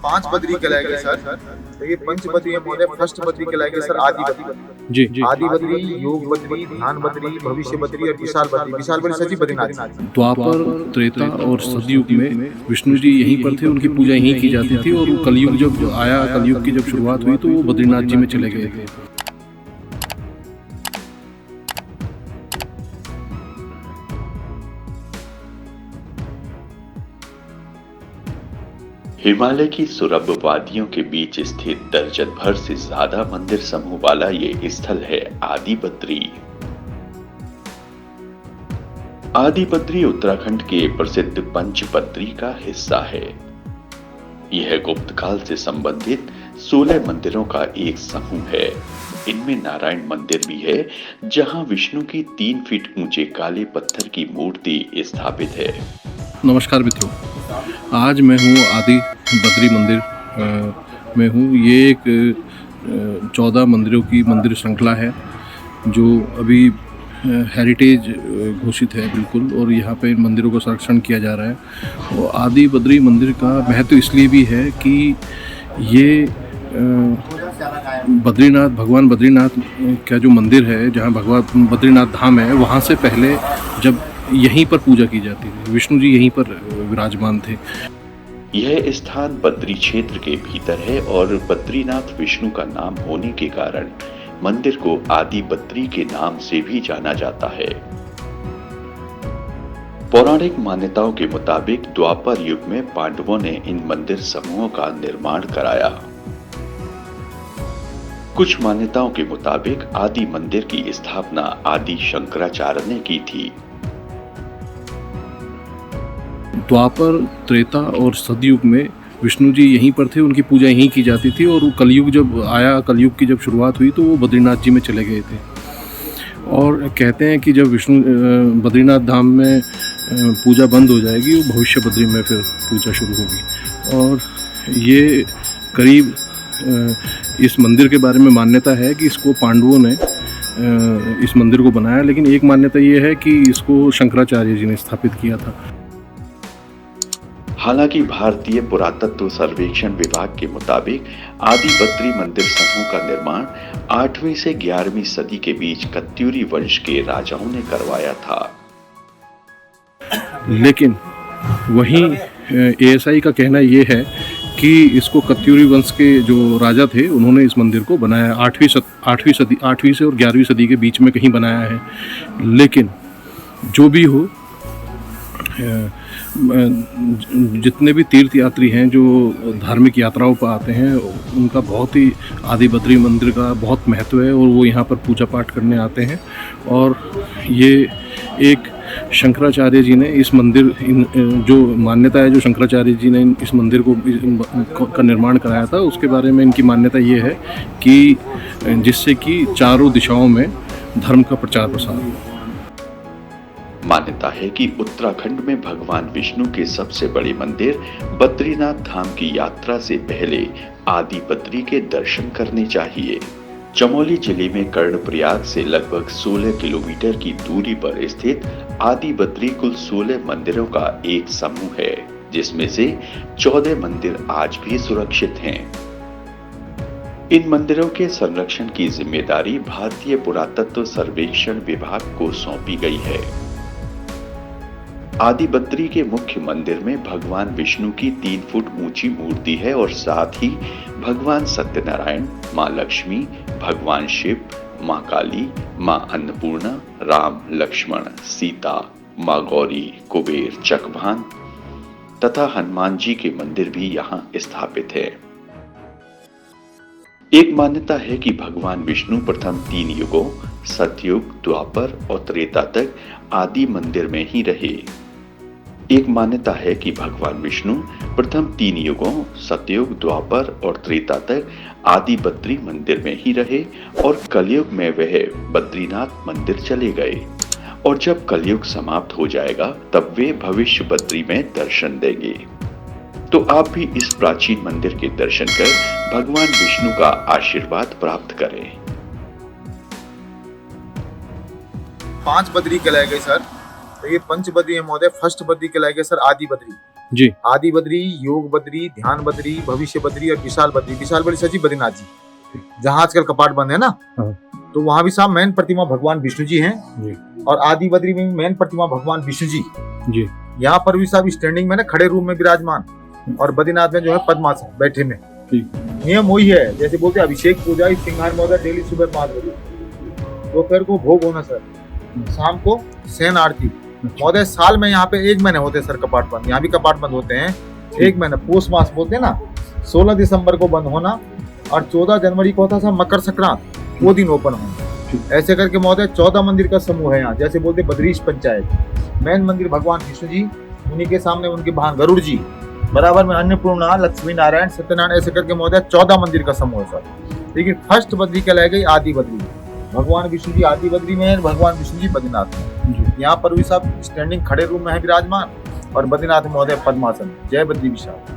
पांच बद्री कहलाए गए सर। तो ये पंच बद्री है महोदय। फर्स्ट बद्री कहलाए गए सर आदि बद्री। जी। आदि बद्री, योग बद्री, ध्यान बद्री, भविष्य बद्री और विशाल बद्री। विशाल बद्री सचिव बद्रीनाथ। द्वापर, त्रेता और सतयुग में विष्णु जी यहीं पर थे, उनकी पूजा यहीं की जाती थी। और कलयुग जब आया, कलयुग की जब शुरुआत हुई तो वो बद्रीनाथ जी में चले गए थे। हिमालय की सुरभ वादियों के बीच स्थित दर्जन भर से ज्यादा मंदिर समूह वाला ये स्थल है आदि बद्री। आदि बद्री उत्तराखंड के प्रसिद्ध पंच बद्री का हिस्सा है। यह गुप्त काल से संबंधित 16 मंदिरों का एक समूह है। इनमें नारायण मंदिर भी है, जहां विष्णु की 3 फीट ऊंचे काले पत्थर की मूर्ति स्थापित है। नमस्कार मित्रों, आज मैं हूँ आदि बद्री मंदिर में हूँ। ये एक 14 मंदिरों की मंदिर श्रृंखला है जो अभी हेरिटेज घोषित है बिल्कुल, और यहाँ पे इन मंदिरों का संरक्षण किया जा रहा है। और आदि बद्री मंदिर का महत्व इसलिए भी है कि ये बद्रीनाथ, भगवान बद्रीनाथ का जो मंदिर है, जहाँ भगवान बद्रीनाथ धाम है, वहाँ से पहले जब यहीं पर पूजा की जाती थी, विष्णु जी यहीं पर विराजमान थे। यह स्थान बद्री क्षेत्र के भीतर है और बद्रीनाथ विष्णु का नाम होने के कारण मंदिर को आदि बद्री के नाम से भी जाना जाता है। पौराणिक मान्यताओं के मुताबिक द्वापर युग में पांडवों ने इन मंदिर समूहों का निर्माण कराया। कुछ मान्यताओं के मुताबिक आदि मंदिर की स्थापना आदि शंकराचार्य ने की थी। द्वापर, त्रेता और सतयुग में विष्णु जी यहीं पर थे, उनकी पूजा यहीं की जाती थी। और कलयुग जब आया, कलयुग की जब शुरुआत हुई तो वो बद्रीनाथ जी में चले गए थे। और कहते हैं कि जब विष्णु बद्रीनाथ धाम में पूजा बंद हो जाएगी, वो भविष्य बद्री में फिर पूजा शुरू होगी। और ये करीब इस मंदिर के बारे में मान्यता है कि इसको पांडवों ने इस मंदिर को बनाया, लेकिन एक मान्यता ये है कि इसको शंकराचार्य जी ने स्थापित किया था। हालांकि भारतीय पुरातत्व सर्वेक्षण विभाग के मुताबिक आदि बद्री मंदिर समूह का निर्माण 8वीं से 11वीं सदी के बीच कत्यूरी वंश के राजाओं ने करवाया था। लेकिन वहीं एएसआई का कहना यह है कि इसको कत्यूरी वंश के जो राजा थे, उन्होंने इस मंदिर को बनाया 8वीं से और 11वीं सदी के बीच में कहीं बनाया है। लेकिन जो भी हो, जितने भी तीर्थ यात्री हैं जो धार्मिक यात्राओं पर आते हैं, उनका बहुत ही आदि बद्री मंदिर का बहुत महत्व है और वो यहाँ पर पूजा पाठ करने आते हैं। और ये एक शंकराचार्य जी ने इस मंदिर, जो मान्यता है, जो शंकराचार्य जी ने इस मंदिर का निर्माण कराया था, उसके बारे में इनकी मान्यता ये है कि जिससे कि चारों दिशाओं में धर्म का प्रचार प्रसार हो। मान्यता है कि उत्तराखंड में भगवान विष्णु के सबसे बड़े मंदिर बद्रीनाथ धाम की यात्रा से पहले आदि बद्री के दर्शन करने चाहिए। चमोली जिले में कर्णप्रयाग से लगभग 16 किलोमीटर की दूरी पर स्थित आदि बद्री कुल 16 मंदिरों का एक समूह है, जिसमें से 14 मंदिर आज भी सुरक्षित हैं। इन मंदिरों के संरक्षण की जिम्मेदारी भारतीय पुरातत्व सर्वेक्षण विभाग को सौंपी गई है। आदि बद्री के मुख्य मंदिर में भगवान विष्णु की 3 फुट ऊंची मूर्ति है और साथ ही भगवान सत्यनारायण, मां लक्ष्मी, भगवान शिव, मां काली, मां अन्नपूर्णा, राम, लक्ष्मण, सीता, मां गौरी, कुबेर, चकभान तथा हनुमान जी के मंदिर भी यहां स्थापित है। एक मान्यता है कि भगवान विष्णु प्रथम 3 युगों सतयुग, द्वापर और त्रेता तक आदि मंदिर में ही रहे। एक मान्यता है कि भगवान विष्णु प्रथम 3 युगों सतयुग, द्वापर और त्रेता तक आदि बद्री मंदिर में ही रहे और कलयुग में वह बद्रीनाथ मंदिर चले गए। और जब कलयुग समाप्त हो जाएगा तब वे भविष्य बद्री में दर्शन देंगे। तो आप भी इस प्राचीन मंदिर के दर्शन कर भगवान विष्णु का आशीर्वाद प्राप्त करें। 5 बद्री कहलाए गए सर। तो ये पंच बद्री है महोदय। फर्स्ट बद्री कहलाए गए सर आदि बद्री। जी आदि बद्री, योग बद्री, ध्यान बद्री, भविष्य बद्री और विशाल बद्री। विशाल बद्री सचिव बद्रीनाथ जी, जहाँ आजकल कपाट बंद है ना, हाँ। तो वहाँ भी साहब मेन प्रतिमा भगवान विष्णु जी हैं। जी और आदि बद्री में भी मेन प्रतिमा भगवान विष्णु जी। जी यहाँ पर भी साहब स्टैंडिंग में ना, खड़े रूम में विराजमान, और बद्रीनाथ में जो है पद्मासन बैठे में। ठीक। नियम वही है, जैसे बोलते हैं अभिषेक पूजा सिंगार महोदय डेली सुबह 5 बजे, दोपहर को भोग होना सर, शाम को शयन आरती महोदय। साल में यहाँ पे 1 महीने होते हैं सर कपाट बंद, यहाँ भी कपाट बंद होते हैं 1 महीने। पोष मास बोलते हैं ना, 16 दिसंबर को बंद होना और 14 जनवरी को होता था मकर संक्रांत, वो दिन ओपन होना। ऐसे करके महोदय 14 मंदिर का समूह है यहाँ। जैसे बोलते बद्रीश पंचायत, मेन मंदिर भगवान विष्णु जी, उन्हीं के सामने उनके वाहन गरुड़ जी, बराबर में अन्नपूर्णा, लक्ष्मी नारायण, सत्यनारायण, ऐसे करके महोदय 14 मंदिर का समूह है सर। लेकिन फर्स्ट बद्री कहलाई गई आदि बद्री, भगवान विष्णु जी आदि बद्री में है, भगवान विष्णु जी बद्रीनाथ में। यहाँ पर भी सब स्टैंडिंग खड़े रूम में है विराजमान, और बद्रीनाथ महोदय पद्मासन। जय बद्री विशाल।